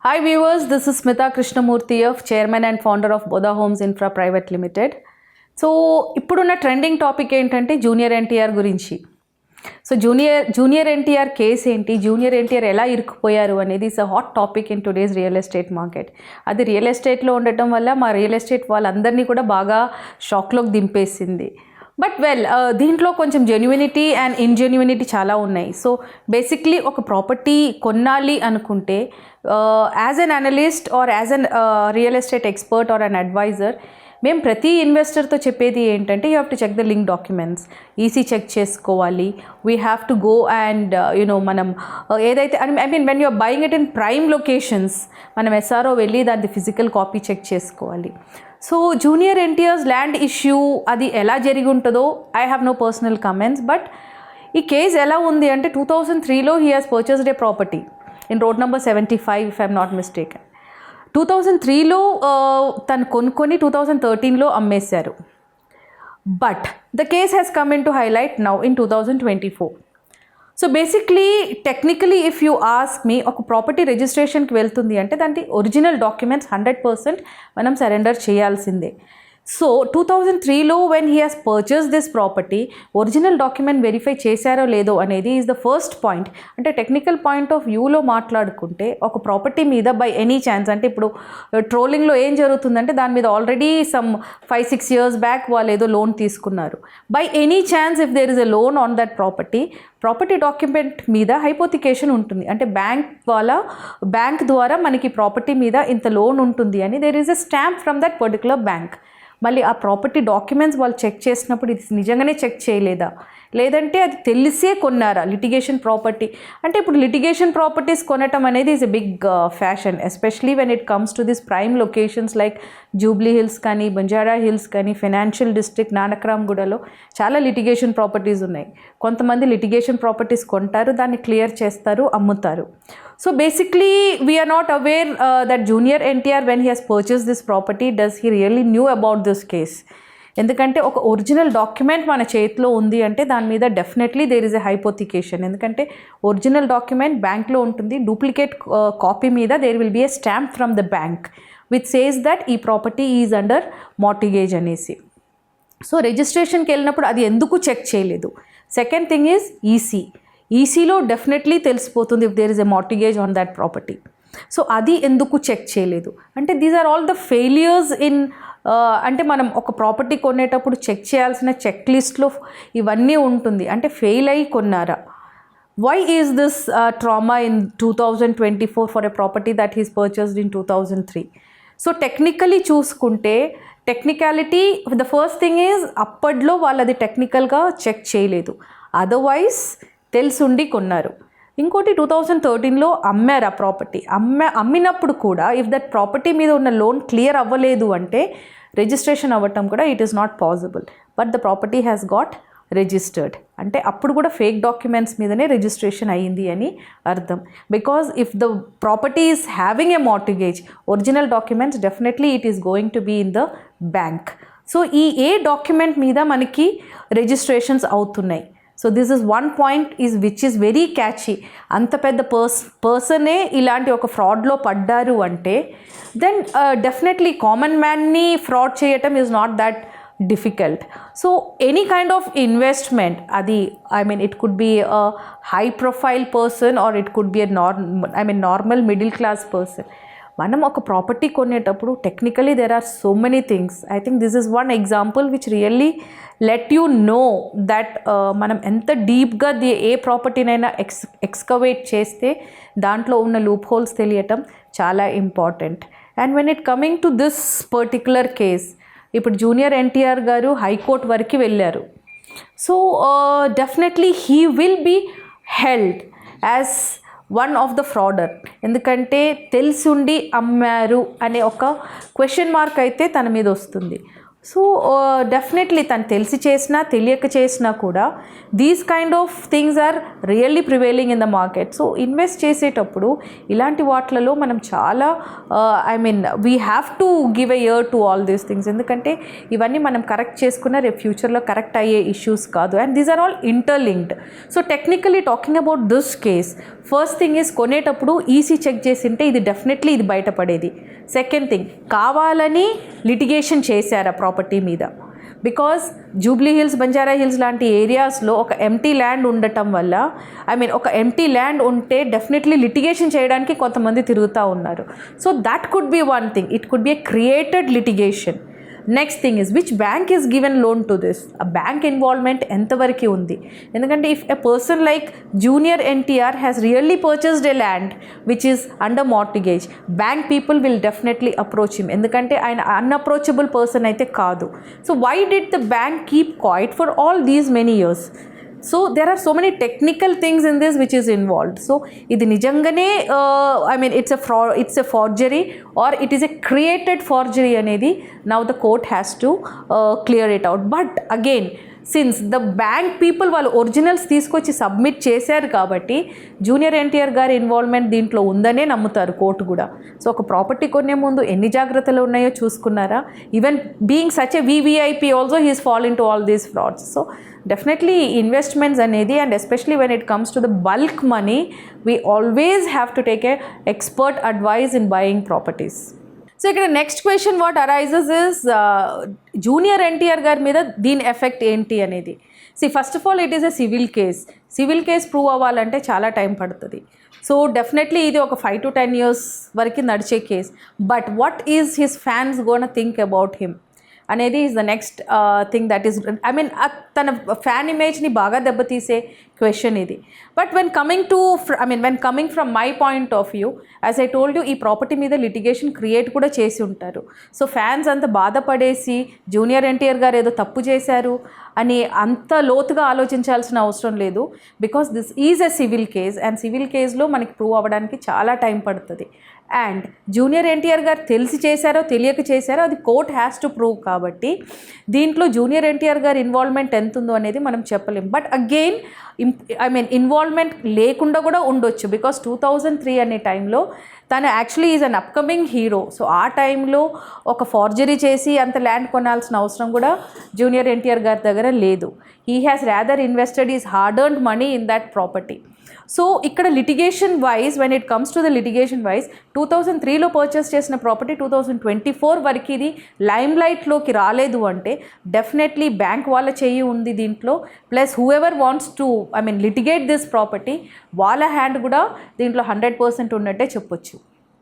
Hi viewers, this is Smita Krishnamurthy of Chairman and Founder of Bodha Homes Infra Private Limited. So ఇప్పుడున్న trending topic ఏంటంటే junior NTR గురించి. So junior NTR case ఏంటి, junior NTR ఎలా ఇరుక్కుపోయారు అనేది is a hot topic in today's real estate market. అది real ఎస్టేట్లో ఉండటం వల్ల మా రియల్ ఎస్టేట్ వాళ్ళందరినీ కూడా బాగా షాక్లోకి దింపేసింది. బట్ దీంట్లో కొంచెం జెన్యునిటీ అండ్ ఇన్జెన్యునిటీ చాలా ఉన్నాయి. సో బేసిక్లీ ఒక ప్రాపర్టీ కొనాలి అనుకుంటే as an analyst or as an real estate expert or an adviser మేము ప్రతి ఇన్వెస్టర్తో చెప్పేది ఏంటంటే you have to check the link documents, EC check చేసుకోవాలి. We have to go and మనం ఏదైతే I mean when you're buying it in prime locations మనం SRO వెళ్ళి దాని ఫిజికల్ కాపీ చెక్ చేసుకోవాలి. So junior NTR's land issue అది ఎలా జరిగి ఉంటుందో I have no personal comments. But ఈ కేసు ఎలా ఉంది అంటే 2003లో he has purchased a property in road number 75 if I'm not mistaken. 2003లో తను కొనుక్కొని 2013లో అమ్మేశారు. But the case has come into highlight now in 2024. So basically technically if you ask me, ఒక ప్రాపర్టీ రిజిస్ట్రేషన్కి వెళ్తుంది అంటే దాని ఒరిజినల్ డాక్యుమెంట్స్ 100% మనం సరెండర్ చేయాల్సిందే. సో 2003లో when he has purchase this property original document verify చేశారో లేదో అనేది ఈజ్ ద ఫస్ట్ పాయింట్. అంటే టెక్నికల్ పాయింట్ ఆఫ్ వ్యూలో మాట్లాడుకుంటే ఒక ప్రాపర్టీ మీద బై ఎనీ ఛాన్స్, అంటే ఇప్పుడు ట్రోలింగ్లో ఏం జరుగుతుందంటే దాని మీద ఆల్రెడీ సమ్ 5-6 years బ్యాక్ వాళ్ళు ఏదో లోన్ తీసుకున్నారు. By any chance if there is a loan on that property document మీద హైపోథికేషన్ ఉంటుంది. అంటే బ్యాంక్ ద్వారా మనకి ప్రాపర్టీ మీద ఇంత లోన్ ఉంటుంది అని there is a stamp from that particular bank. మళ్ళీ ఆ ప్రాపర్టీ డాక్యుమెంట్స్ వాళ్ళు చెక్ చేసినప్పుడు ఇది నిజంగానే చెక్ చేయలేదా, లేదంటే అది తెలిసే కొన్నారా లిటిగేషన్ ప్రాపర్టీ. అంటే ఇప్పుడు లిటిగేషన్ ప్రాపర్టీస్ కొనటం అనేది is a big fashion, especially when it comes to this prime locations like Jubilee Hills కానీ, బంజారా హిల్స్ కానీ, ఫైనాన్షియల్ డిస్ట్రిక్ట్ నానక్రామ్గూడలో చాలా లిటిగేషన్ ప్రాపర్టీస్ ఉన్నాయి. కొంతమంది లిటిగేషన్ ప్రాపర్టీస్ కొంటారు, దాన్ని క్లియర్ చేస్తారు, అమ్ముతారు. So basically we are not aware that Junior NTR when he has purchased this property does he really knew about this case. ఎందుకంటే ఒక ఒరిజినల్ డాక్యుమెంట్ మన చేతిలో ఉంది అంటే దాని మీద definitely there is a hypothecation. ఎందుకంటే ఒరిజినల్ డాక్యుమెంట్ బ్యాంక్లో ఉంటుంది, డూప్లికేట్ కాపీ మీద there will be a stamp from the bank which says that ఈ ప్రాపర్టీ ఈజ్ అండర్ మార్టిగేజ్ అనేసి. సో రిజిస్ట్రేషన్కి వెళ్ళినప్పుడు అది ఎందుకు చెక్ చేయలేదు. సెకండ్ థింగ్ ఈజ్ ఈసీలో డెఫినెట్లీ తెలిసిపోతుంది if there is a mortgage on that property. So అది ఎందుకు చెక్ చేయలేదు అంటే these are all the failures in అంటే మనం ఒక ప్రాపర్టీ కొనేటప్పుడు చెక్ చేయాల్సిన చెక్ లిస్ట్లో ఇవన్నీ ఉంటుంది. అంటే ఫెయిల్ అయ్యి కొన్నారా. Why is this trauma in 2024 for a property that he's purchased in 2003. So technically చూసుకుంటే technicality the first thing is అప్పట్లో వాళ్ళు అది టెక్నికల్గా చెక్ చేయలేదు, అదర్వైజ్ తెలుసుండి కొన్నారు. ఇంకోటి 2013లో అమ్మారు ఆ ప్రాపర్టీ. అమ్మినప్పుడు కూడా ఇఫ్ దట్ ప్రాపర్టీ మీద ఉన్న లోన్ క్లియర్ అవ్వలేదు అంటే రిజిస్ట్రేషన్ అవ్వటం కూడా it is not possible. But the property has got registered అంటే అప్పుడు కూడా ఫేక్ డాక్యుమెంట్స్ మీదనే రిజిస్ట్రేషన్ అయ్యింది అని అర్థం. Because if the property is having a mortgage original documents definitely it is going to be in the bank. So ఏ document మీద మనకి రిజిస్ట్రేషన్స్ అవుతున్నాయి. So this is one point which is very catchy. అంత పెద్ద పర్సనే ఇలాంటి ఒక ఫ్రాడ్లో పడ్డారు అంటే దెన్ డెఫినెట్లీ కామన్ మ్యాన్ని ఫ్రాడ్ చేయటం is not that difficult. So any kind of investment అది it could be a high profile person are it could be normal middle class person. మనం ఒక ప్రాపర్టీ కొనేటప్పుడు technically there are so many things. I think this is one example which really let you know that మనం ఎంత డీప్గా ఏ ప్రాపర్టీనైనా excavate చేస్తే దాంట్లో ఉన్న loop holes తెలియటం చాలా important. And when it coming to this particular case, ఇప్పుడు జూనియర్ ఎన్టీఆర్ గారు హైకోర్టు వరకు వెళ్ళారు. So definitely he will be held as one of the frauder. ఎందుకంటే తెలిసి ఉండి అమ్మారు అనే ఒక క్వశ్చన్ మార్క్ అయితే తన మీద వస్తుంది. సో డెఫినెట్లీ తను తెలిసి చేసినా తెలియక చేసినా కూడా these kind of things are really prevailing in the market. So invest చేసేటప్పుడు ఇలాంటి వాటిలలో మనం చాలా we have to give a ear to all these things. ఎందుకంటే ఇవన్నీ మనం కరెక్ట్ చేసుకున్న రేపు ఫ్యూచర్లో కరెక్ట్ అయ్యే ఇష్యూస్ కాదు, and these are all interlinked. So technically talking about this case, first thing is కొనేటప్పుడు ఈసీ చెక్ చేసింటే ఇది డెఫినెట్లీ ఇది బయటపడేది. సెకండ్ థింగ్, కావాలని లిటిగేషన్ చేశారా ప్రాపర్టీ మీద, బికాజ్ జూబ్లీ హిల్స్, బంజారా హిల్స్ లాంటి ఏరియాస్లో ఒక ఎంటీ ల్యాండ్ ఉండటం వల్ల ఒక ఎంటీ ల్యాండ్ ఉంటే డెఫినెట్లీ లిటిగేషన్ చేయడానికి కొంతమంది తిరుగుతూ ఉన్నారు. So that could be one thing, it could be a created litigation. Next thing is which bank is given loan to this, ఆ బ్యాంక్ ఇన్వాల్వ్మెంట్ ఎంతవరకు ఉంది. ఎందుకంటే if a person like junior NTR has really purchased a land which is under mortgage, bank people will definitely approach him, ఎందుకంటే ఆయన unapproachable person అయితే కాదు. So why did the bank keep quiet for all these many years? So there are so many technical things in this which is involved. So ఇది నిజంగానే it's a forgery or it is a created forgery అనేది now the court has to clear it out. But again, since the bank people వాళ్ళు originals తీసుకొచ్చి submit చేశారు కాబట్టి junior NTR గారి involvement దీంట్లో ఉందనే నమ్ముతారు కోర్టు కూడా. సో ఒక ప్రాపర్టీ కొనే ముందు ఎన్ని జాగ్రత్తలు ఉన్నాయో చూసుకున్నారా? Even being such a VVIP also he's fall into all these frauds. So definitely investments అనేది, and especially when it comes to the bulk money, we always have to take a expert advice in buying properties. So ఇక్కడ next question what arises is junior NTR గారి మీద దీని effect ఏంటి అనేది. First of all it is a civil case. Civil case prove అవ్వాలంటే చాలా time పడుతుంది. So definitely ఇది ఒక 5 to 10 years వరకు నడిచే case. But what is his fans gonna think about him అనేది is the next thing that is తన fan ఇమేజ్ని బాగా దెబ్బతీసే క్వశ్చన్ ఇది. But when coming from my point of view, as I told you, ఈ property మీద litigation create కూడా చేసి ఉంటారు. సో ఫ్యాన్స్ అంత బాధపడేసి జూనియర్ ఎన్టీఆర్ గారు ఏదో తప్పు చేశారు అని అంత లోతుగా ఆలోచించాల్సిన అవసరం లేదు. Because this is a civil case, and civil కేస్లో మనకి ప్రూవ్ అవ్వడానికి చాలా టైం పడుతుంది. అండ్ జూనియర్ ఎన్టీఆర్ గారు తెలిసి చేశారో తెలియక చేశారో అది కోర్ట్ హ్యాస్ టు ప్రూవ్. కాబట్టి దీంట్లో జూనియర్ ఎన్టీఆర్ గారి ఇన్వాల్వ్మెంట్ ఎంత ఉందో అనేది మనం చెప్పలేం. బట్ అగైన్ ఇన్వాల్వ్మెంట్ లేకుండా కూడా ఉండొచ్చు. బికాస్ 2003 అనే టైంలో తను actually is an upcoming hero. So ఆ టైంలో ఒక ఫార్జరీ చేసి అంత ల్యాండ్ కొనాల్సిన అవసరం కూడా జూనియర్ ఎన్టీఆర్ గారి దగ్గర లేదు. He has rather invested is hard earned money in that property. So ఇక్కడ litigation wise, when it comes to the litigation wise, 2003లో పర్చేస్ చేసిన ప్రాపర్టీ 2024 వరకు ఇది లైమ్ లైట్లోకి రాలేదు అంటే డెఫినెట్లీ బ్యాంక్ వాళ్ళ చెయ్యి ఉంది దీంట్లో. Plus who ever wants to litigate this property, వాళ్ళ హ్యాండ్ కూడా దీంట్లో 100% ఉన్నట్టే చెప్పొచ్చు.